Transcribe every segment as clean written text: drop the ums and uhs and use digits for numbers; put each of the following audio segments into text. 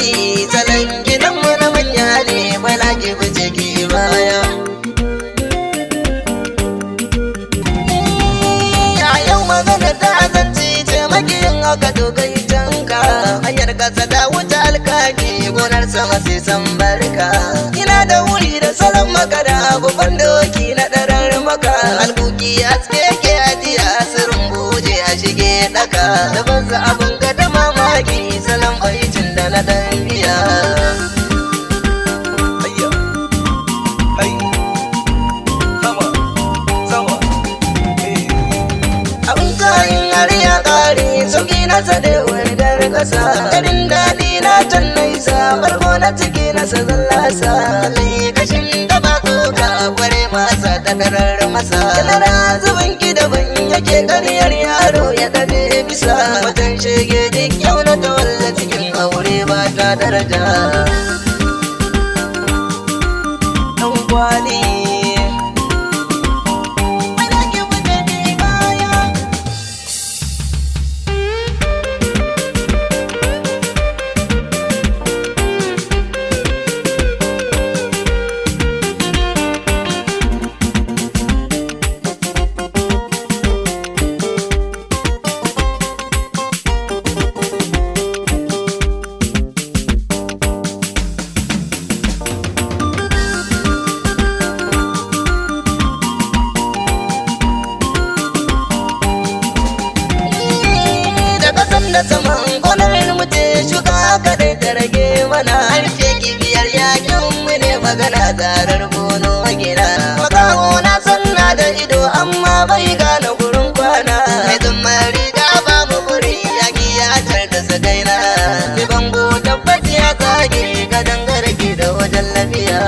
gwali salon gidanmu na manya ne bala ki fice ki baya. Yayan magana ta azanci ce makiyin haka dogai tanka hanyar kasa da wuce alkaki gonar sama sai san barka. Ina da wuri da salon makara gufan doki na ɗarar maka alkuki haske ke ajiya sirrin buje a shige ɗaka da banza abin ga da mamaki salon baitin da na ɗan biya. Abin kayan har ya ƙare sauki na sadewar dar ƙasa garin daɗi na can naisa farko na ciki na sazan lasa lai kashin da ba tsoka kware masa ta darar masa kalara zubin ki daban yake ƙaryar yaro ya ɗabe bisa watan shege duk yau na tawalla cikin aure ba ta daraja. Ɗan kwali da saman gonar mutu shuka kadai ta rage mana harshe kibiyar yakin mu ne magana zarar gono gina makaho na sanna da ido amma bai gane gurin kwana mai zumar riga ba mu guri yaki ya tar da sagaina mai bango tabbaci ya tsage ka dangare ki da wajen lafiya.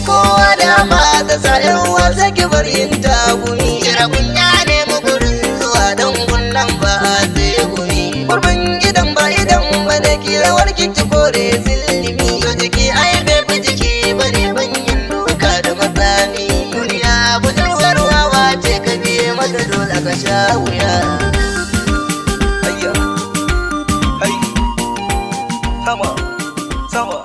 Kowa da ba ta sa yan wasa ki bar yin tagumi jira kunya ne mu gurin zuwa don gunnan ba sai gumi gurbin gidan ba idan ba da ki rawar ki kore zillimi to jiki ai bai jiki bane banyin doka da matsami duniya budurwarwa wace ka biye mata dole ka sha wuya. Hayya hai sama sama